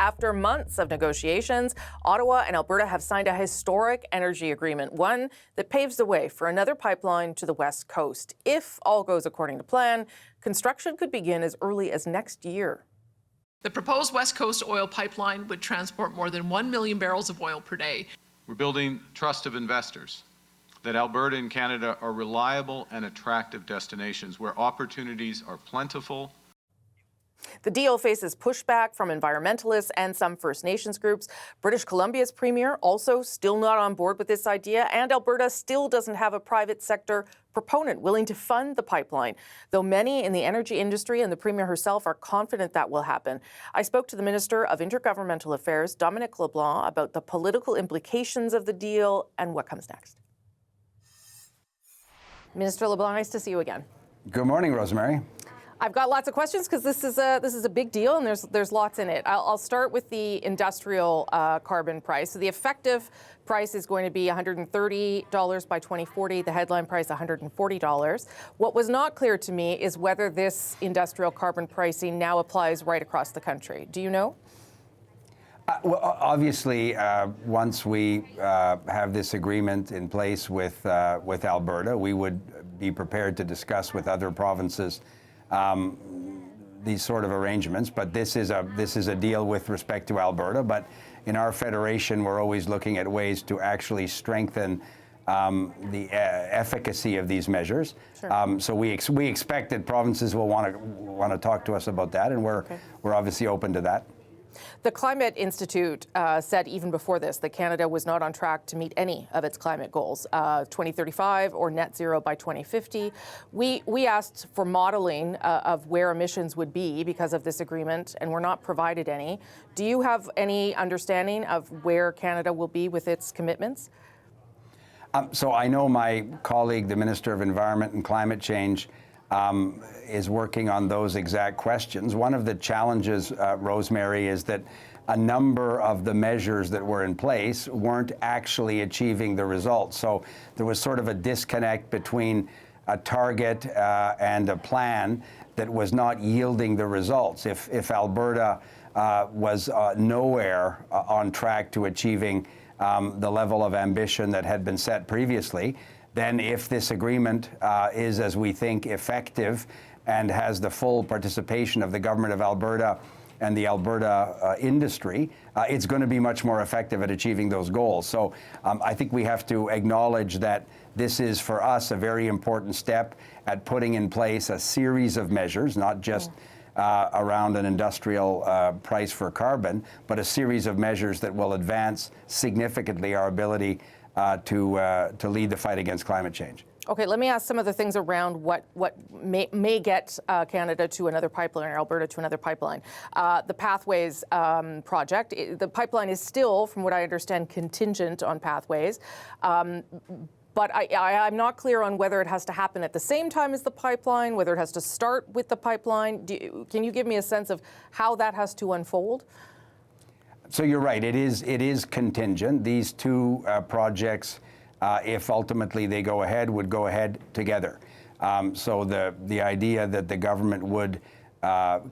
After months of negotiations, Ottawa and Alberta have signed a historic energy agreement, one that paves the way for another pipeline to the West Coast. If all goes according to plan, construction could begin as early as next year. The proposed West Coast oil pipeline would transport more than 1 million barrels of oil per day. We're building trust of investors, that Alberta and Canada are reliable and attractive destinations where opportunities are plentiful. The deal faces pushback from environmentalists and some First Nations groups. British Columbia's premier also still not on board with this idea, and Alberta still doesn't have a private sector proponent willing to fund the pipeline, though many in the energy industry and the premier herself are confident that will happen. I spoke to the Minister of Intergovernmental Affairs, Dominic LeBlanc, about the political implications of the deal and what comes next. Minister LeBlanc, nice to see you again. Good morning, Rosemary. I've got lots of questions because this is a big deal and there's lots in it. I'll start with the industrial carbon price. So the effective price is going to be $130 by 2040. The headline price $140. What was not clear to me is whether this industrial carbon pricing now applies right across the country. Do you know? Well, obviously, once we have this agreement in place with Alberta, we would be prepared to discuss with other provinces these sort of arrangements. But this is a deal with respect to Alberta. But in our federation, we're always looking at ways to actually strengthen the efficacy of these measures. Sure. So we expect that provinces will want to talk to us about that, and we're obviously open to that. The Climate Institute said even before this that Canada was not on track to meet any of its climate goals, 2035 or net zero by 2050. We asked for modeling of where emissions would be because of this agreement, and we're not provided any. Do you have any understanding of where Canada will be with its commitments? So I know my colleague, the Minister of Environment and Climate Change, is working on those exact questions. One of the challenges, Rosemary, is that a number of the measures that were in place weren't actually achieving the results. So there was sort of a disconnect between a target and a plan that was not yielding the results. If Alberta was nowhere on track to achieving the level of ambition that had been set previously, then if this agreement is, as we think, effective and has the full participation of the government of Alberta and the Alberta industry, it's going to be much more effective at achieving those goals. So I think we have to acknowledge that this is, for us, a very important step at putting in place a series of measures, not just around an industrial price for carbon, but a series of measures that will advance significantly our ability to lead the fight against climate change. Okay, let me ask some of the things around what may get Canada to another pipeline or Alberta to another pipeline. The Pathways project, the pipeline is still, from what I understand, contingent on Pathways. But I'm not clear on whether it has to happen at the same time as the pipeline, whether it has to start with the pipeline. Can you give me a sense of how that has to unfold? So you're right. It is contingent. These two projects, if ultimately they go ahead, would go ahead together. So the idea that the government would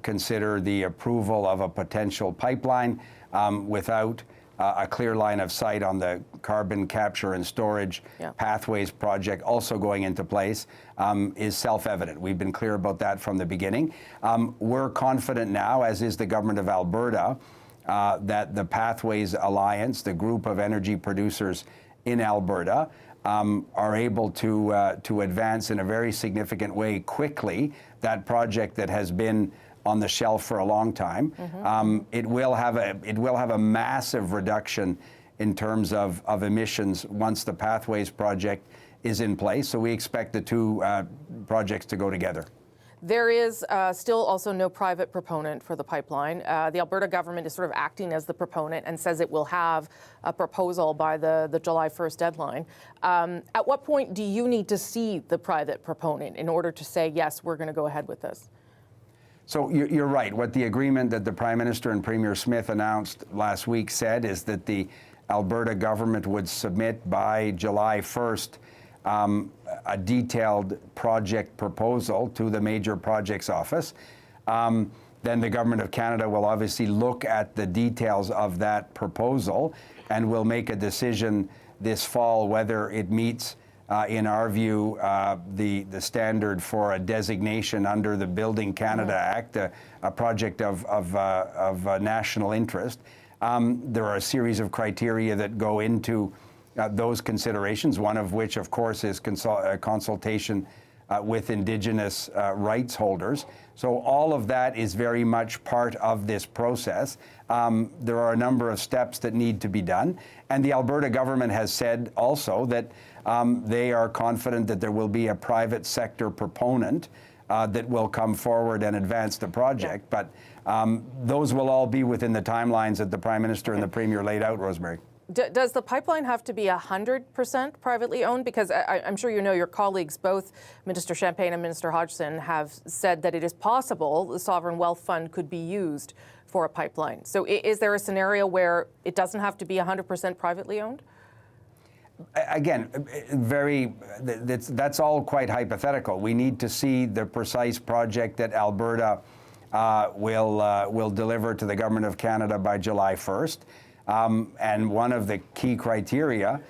consider the approval of a potential pipeline without a clear line of sight on the carbon capture and storage Pathways project also going into place is self-evident. We've been clear about that from the beginning. We're confident now, as is the government of Alberta, that the Pathways Alliance, the group of energy producers in Alberta, are able to advance in a very significant way quickly that project that has been on the shelf for a long time. It will have a massive reduction in terms of emissions once the Pathways project is in place. So we expect the two projects to go together. There is still also no private proponent for the pipeline. The Alberta government is sort of acting as the proponent and says it will have a proposal by the July 1st deadline. At what point do you need to see the private proponent in order to say, yes, we're going to go ahead with this? So you're right. What the agreement that the Prime Minister and Premier Smith announced last week said is that the Alberta government would submit by July 1st a detailed project proposal to the Major Projects Office. then the Government of Canada will obviously look at the details of that proposal and will make a decision this fall whether it meets, in our view, the standard for a designation under the Building Canada Act, a project of national interest. There are a series of criteria that go into those considerations, one of which, of course, is consultation with Indigenous rights holders. So all of that is very much part of this process. There are a number of steps that need to be done. And the Alberta government has said also that they are confident that there will be a private sector proponent that will come forward and advance the project. Yeah. But those will all be within the timelines that the Prime Minister and the Premier laid out, Rosemary. Does the pipeline have to be 100% privately owned? Because I'm sure you know your colleagues, both Minister Champagne and Minister Hodgson, have said that it is possible the Sovereign Wealth Fund could be used for a pipeline. So is there a scenario where it doesn't have to be 100% privately owned? Again, that's all quite hypothetical. We need to see the precise project that Alberta will deliver to the Government of Canada by July 1st. And one of the key criteria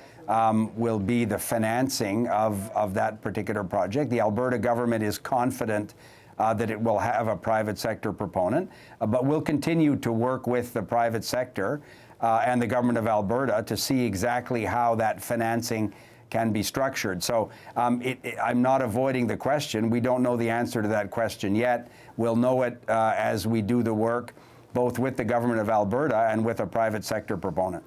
will be the financing of that particular project. The Alberta government is confident that it will have a private sector proponent, but we'll continue to work with the private sector and the Government of Alberta to see exactly how that financing can be structured. So I'm not avoiding the question. We don't know the answer to that question yet. We'll know it as we do the work, both with the Government of Alberta and with a private sector proponent.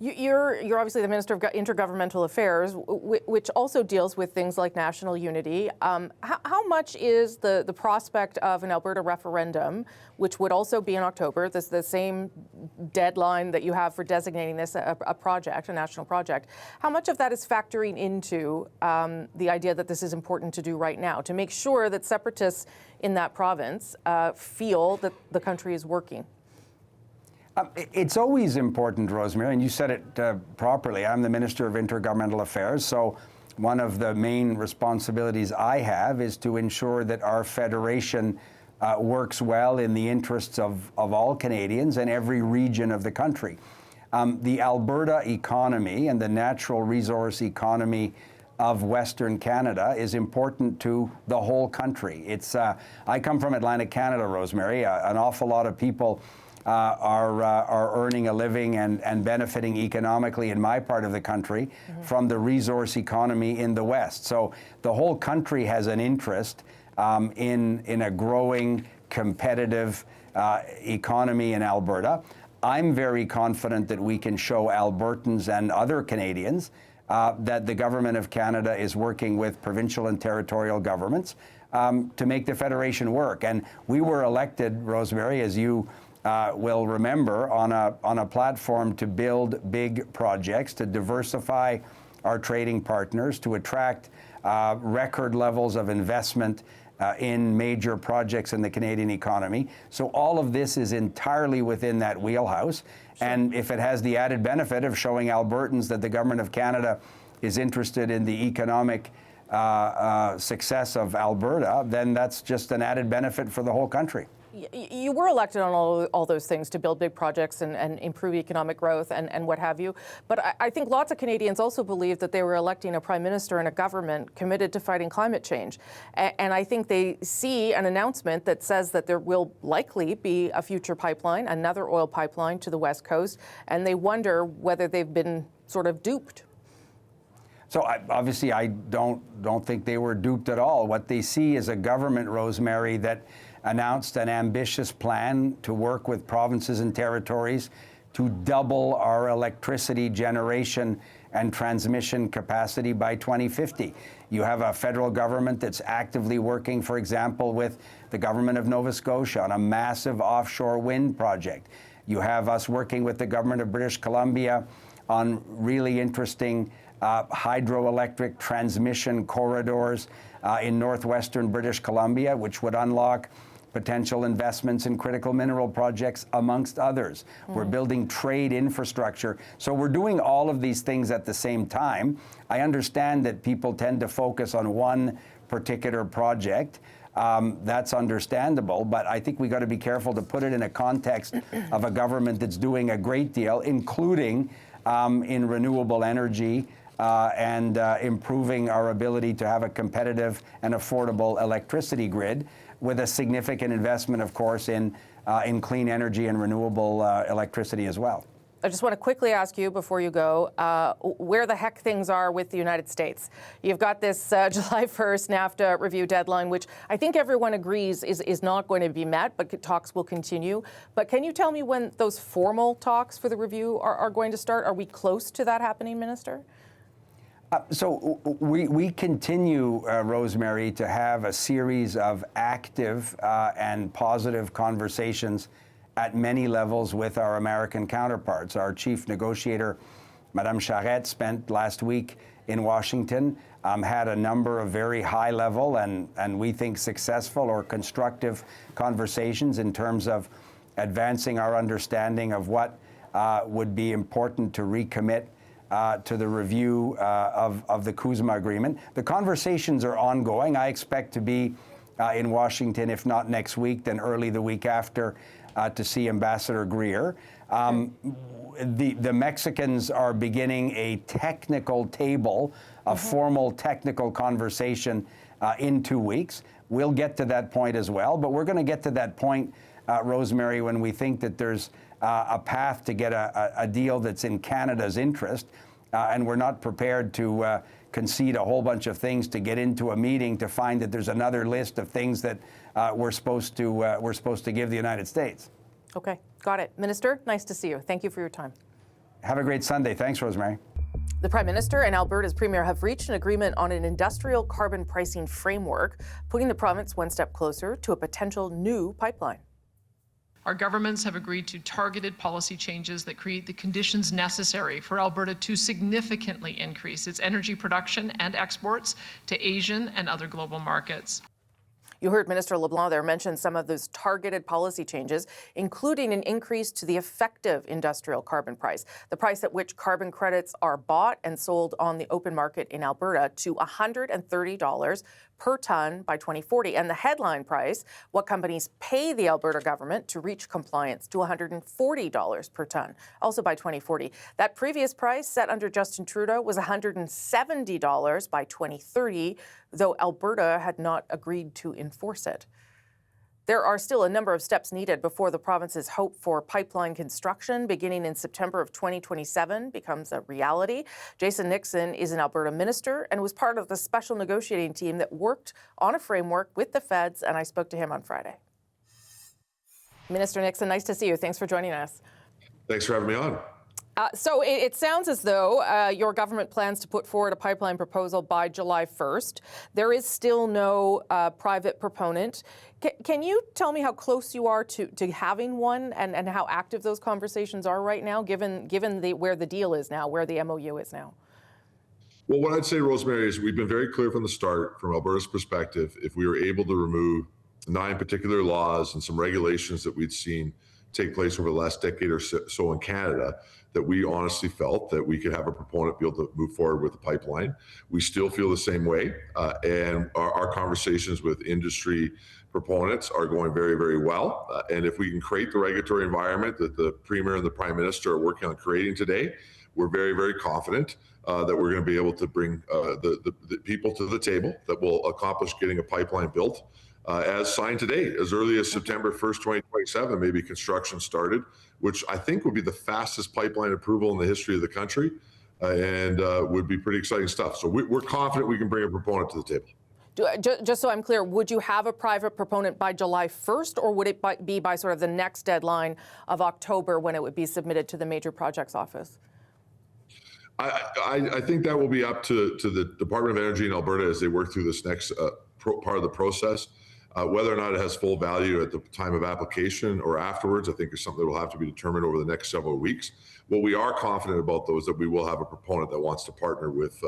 You're obviously the Minister of Intergovernmental Affairs, which also deals with things like national unity. How much is the prospect of an Alberta referendum, which would also be in October, the same deadline that you have for designating this a project, a national project, how much of that is factoring into the idea that this is important to do right now, to make sure that separatists in that province feel that the country is working? It's always important, Rosemary, and you said it properly. I'm the Minister of Intergovernmental Affairs, so one of the main responsibilities I have is to ensure that our federation works well in the interests of all Canadians and every region of the country. The Alberta economy and the natural resource economy of Western Canada is important to the whole country. I come from Atlantic Canada, Rosemary. An awful lot of people are earning a living and benefiting economically in my part of the country from the resource economy in the West. So the whole country has an interest in a growing, competitive economy in Alberta. I'm very confident that we can show Albertans and other Canadians that the Government of Canada is working with provincial and territorial governments to make the Federation work. And we were elected, Rosemary, as you will remember, on a platform to build big projects, to diversify our trading partners, to attract record levels of investment in major projects in the Canadian economy. So all of this is entirely within that wheelhouse. Sure. And if it has the added benefit of showing Albertans that the Government of Canada is interested in the economic success of Alberta, then that's just an added benefit for the whole country. You were elected on all those things to build big projects and improve economic growth and what have you. But I think lots of Canadians also believe that they were electing a prime minister and a government committed to fighting climate change. And I think they see an announcement that says that there will likely be a future pipeline, another oil pipeline to the West Coast, and they wonder whether they've been sort of duped. So obviously I don't think they were duped at all. What they see is a government, Rosemary, that announced an ambitious plan to work with provinces and territories to double our electricity generation and transmission capacity by 2050. You have a federal government that's actively working, for example, with the government of Nova Scotia on a massive offshore wind project. You have us working with the government of British Columbia on really interesting hydroelectric transmission corridors in northwestern British Columbia, which would unlock potential investments in critical mineral projects, amongst others. We're building trade infrastructure. So we're doing all of these things at the same time. I understand that people tend to focus on one particular project, That's understandable, but I think we got to be careful to put it in a context of a government that's doing a great deal, including in renewable energy and improving our ability to have a competitive and affordable electricity grid, with a significant investment, of course, in clean energy and renewable electricity as well. I just want to quickly ask you before you go, where the heck things are with the United States. You've got this July 1st NAFTA review deadline, which I think everyone agrees is not going to be met, but talks will continue. But can you tell me when those formal talks for the review are going to start? Are we close to that happening, Minister? So we continue, Rosemary, to have a series of active and positive conversations at many levels with our American counterparts. Our chief negotiator, Madame Charette, spent last week in Washington, had a number of very high level and we think successful or constructive conversations in terms of advancing our understanding of what would be important to recommit to the review of the CUSMA agreement. The conversations are ongoing. I expect to be in Washington, if not next week, then early the week after, to see Ambassador Greer. The Mexicans are beginning a technical table, a formal technical conversation in 2 weeks. We'll get to that point as well, but we're going to get to that point, Rosemary, when we think that there's a path to get a deal that's in Canada's interest, and we're not prepared to concede a whole bunch of things to get into a meeting to find that there's another list of things that we're supposed to give the United States. Okay, got it. Minister, nice to see you. Thank you for your time. Have a great Sunday. Thanks, Rosemary. The Prime Minister and Alberta's Premier have reached an agreement on an industrial carbon pricing framework, putting the province one step closer to a potential new pipeline. Our governments have agreed to targeted policy changes that create the conditions necessary for Alberta to significantly increase its energy production and exports to Asian and other global markets. You heard Minister LeBlanc there mention some of those targeted policy changes, including an increase to the effective industrial carbon price, the price at which carbon credits are bought and sold on the open market in Alberta, to $130 per ton by 2040. And the headline price, what companies pay the Alberta government to reach compliance, to $140 per ton, also by 2040. That previous price, set under Justin Trudeau, was $170 by 2030, though Alberta had not agreed to enforce it. There are still a number of steps needed before the province's hope for pipeline construction beginning in September of 2027 becomes a reality. Jason Nixon is an Alberta minister and was part of the special negotiating team that worked on a framework with the feds, and I spoke to him on Friday. Minister Nixon, nice to see you. Thanks for joining us. Thanks for having me on. So it sounds as though your government plans to put forward a pipeline proposal by July 1st. There is still no private proponent. Can you tell me how close you are to having one, and how active those conversations are right now, given where the deal is now, where the MOU is now? Well, what I'd say, Rosemary, is we've been very clear from the start, from Alberta's perspective, if we were able to remove 9 particular laws and some regulations that we'd seen take place over the last decade or so in Canada, that we honestly felt that we could have a proponent be able to move forward with the pipeline. We still feel the same way, and our conversations with industry proponents are going very, very well. And if we can create the regulatory environment that the Premier and the Prime Minister are working on creating today, we're very, very confident that we're going to be able to bring the people to the table that will accomplish getting a pipeline built. As signed today, as early as September 1st, 2027, maybe construction started, which I think would be the fastest pipeline approval in the history of the country, and would be pretty exciting stuff. So we're confident we can bring a proponent to the table. Just so I'm clear, would you have a private proponent by July 1st, or would it be by sort of the next deadline of October when it would be submitted to the Major Projects Office? I think that will be up to the Department of Energy in Alberta as they work through this next part of the process. Whether or not it has full value at the time of application or afterwards, I think is something that will have to be determined over the next several weeks. What we are confident about, though, is that we will have a proponent that wants to partner with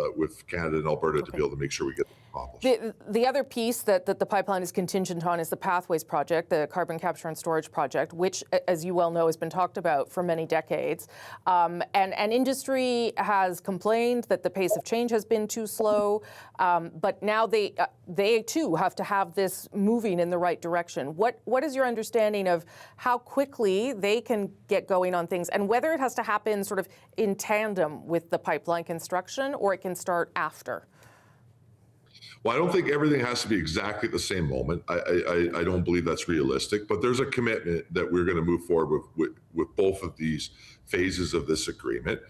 Canada and Alberta to be able to make sure we get them accomplished. The other piece that the pipeline is contingent on is the Pathways project, the carbon capture and storage project, which, as you well know, has been talked about for many decades. And industry has complained that the pace of change has been too slow, but now they too have to have this move moving in the right direction. What is your understanding of how quickly they can get going on things, and whether it has to happen sort of in tandem with the pipeline construction, or it can start after? Well, I don't think everything has to be exactly at the same moment. I don't believe that's realistic, but there's a commitment that we're going to move forward with both of these phases of this agreement.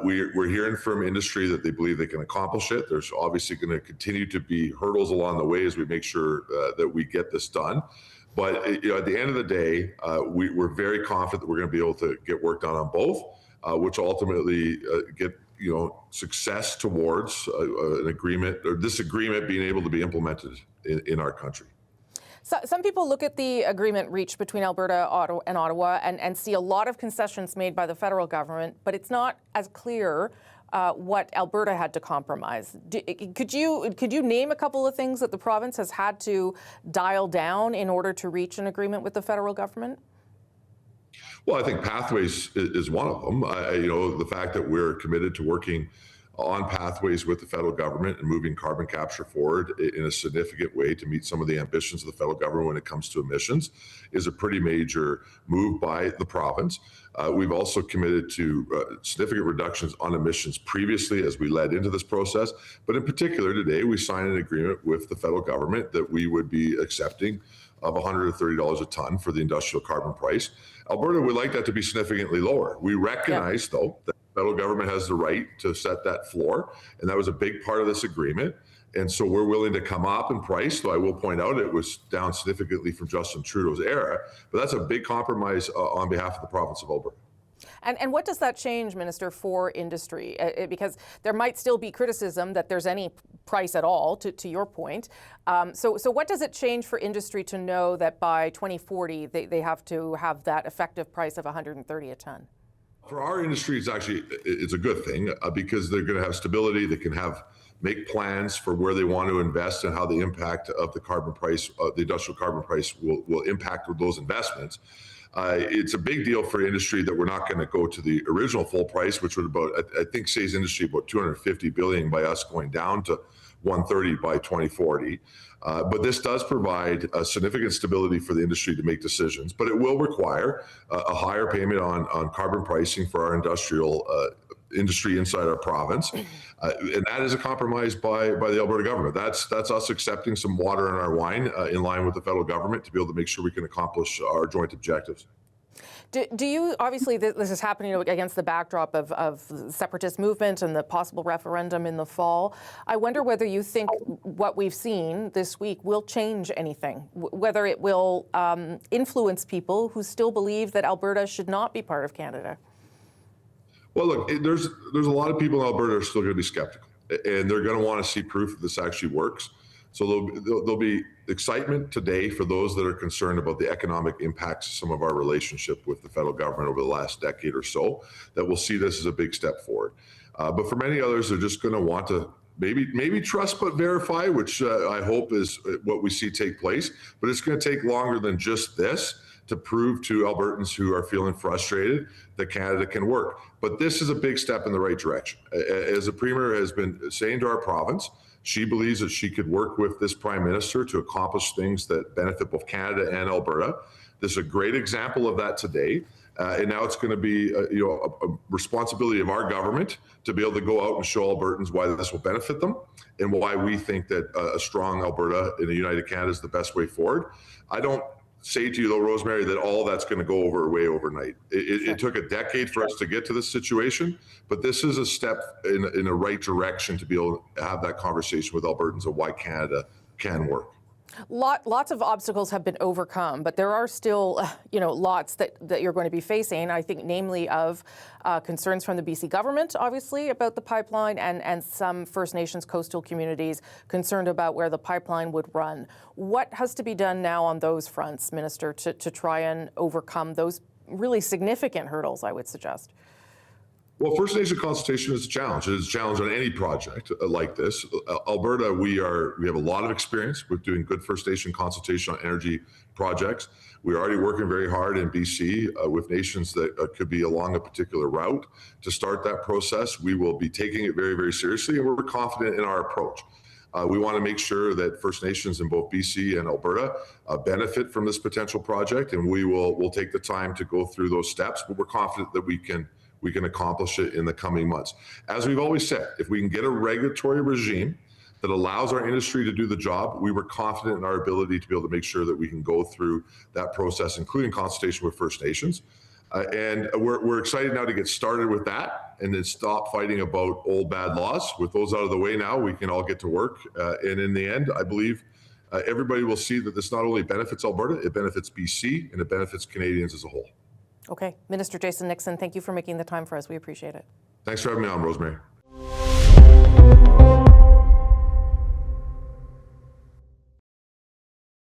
We're hearing from industry that they believe they can accomplish it. There's obviously going to continue to be hurdles along the way as we make sure that we get this done. But at the end of the day, we're very confident that we're going to be able to get work done on both, which ultimately get success towards an agreement, or this agreement being able to be implemented in our country. So, some people look at the agreement reached between Alberta and Ottawa and see a lot of concessions made by the federal government, but it's not as clear what Alberta had to compromise. Could you name a couple of things that the province has had to dial down in order to reach an agreement with the federal government? Well, I think pathways is one of them. The fact that we're committed to working on pathways with the federal government and moving carbon capture forward in a significant way to meet some of the ambitions of the federal government when it comes to emissions is a pretty major move by the province. We've also committed to significant reductions on emissions previously as we led into this process. But in particular, today, we signed an agreement with the federal government that we would be accepting of $130 a ton for the industrial carbon price. Alberta would like that to be significantly lower. We recognize, though, that the federal government has the right to set that floor, and that was a big part of this agreement. And so we're willing to come up in price, though I will point out it was down significantly from Justin Trudeau's era, but that's a big compromise on behalf of the province of Alberta. And what does that change, Minister, for industry? Because there might still be criticism that there's any price at all, to your point. So what does it change for industry to know that by 2040 they have to have that effective price of $130 a ton? For our industry, it's a good thing because they're going to have stability. They can make plans for where they want to invest and how the impact of the carbon price, the industrial carbon price, will impact those investments. It's a big deal for industry that we're not going to go to the original full price, which would saves industry about $250 billion by us going down to $130 by 2040. But this does provide a significant stability for the industry to make decisions, but it will require a higher payment on carbon pricing for our industrial industry inside our province. And that is a compromise by the Alberta government. That's us accepting some water in our wine in line with the federal government to be able to make sure we can accomplish our joint objectives. Do you, obviously this is happening against the backdrop of the separatist movement and the possible referendum in the fall. I wonder whether you think what we've seen this week will change anything, whether it will influence people who still believe that Alberta should not be part of Canada. Well, look, there's a lot of people in Alberta who are still going to be skeptical, and they're going to want to see proof that this actually works. So there'll be excitement today for those that are concerned about the economic impacts of some of our relationship with the federal government over the last decade or so, that will see this as a big step forward. But for many others, they're just going to want to maybe trust but verify, which I hope is what we see take place. But it's going to take longer than just this to prove to Albertans who are feeling frustrated that Canada can work. But this is a big step in the right direction. As the Premier has been saying to our province, she believes that she could work with this Prime Minister to accomplish things that benefit both Canada and Alberta. This is a great example of that today. And now it's going to be a responsibility of our government to be able to go out and show Albertans why this will benefit them and why we think that a strong Alberta in a united Canada is the best way forward. I don't say to you, though, Rosemary, that all that's going to go away overnight. It took a decade for us to get to this situation, but this is a step in the right direction to be able to have that conversation with Albertans of why Canada can work. Lots of obstacles have been overcome, but there are still, lots that you're going to be facing, I think, namely of concerns from the BC government, obviously, about the pipeline, and some First Nations coastal communities concerned about where the pipeline would run. What has to be done now on those fronts, Minister, to try and overcome those really significant hurdles, I would suggest? Well, First Nation consultation is a challenge. It is a challenge on any project like this. Alberta, we have a lot of experience with doing good First Nation consultation on energy projects. We're already working very hard in BC with nations that could be along a particular route to start that process. We will be taking it very, very seriously, and we're confident in our approach. We want to make sure that First Nations in both BC and Alberta benefit from this potential project, and we'll take the time to go through those steps, but we're confident that we can accomplish it in the coming months. As we've always said, if we can get a regulatory regime that allows our industry to do the job, we were confident in our ability to be able to make sure that we can go through that process, including consultation with First Nations. And we're excited now to get started with that and then stop fighting about old bad laws. With those out of the way now, we can all get to work. And in the end, I believe everybody will see that this not only benefits Alberta, it benefits BC, and it benefits Canadians as a whole. Okay. Minister Jason Nixon, thank you for making the time for us. We appreciate it. Thanks for having me on, Rosemary.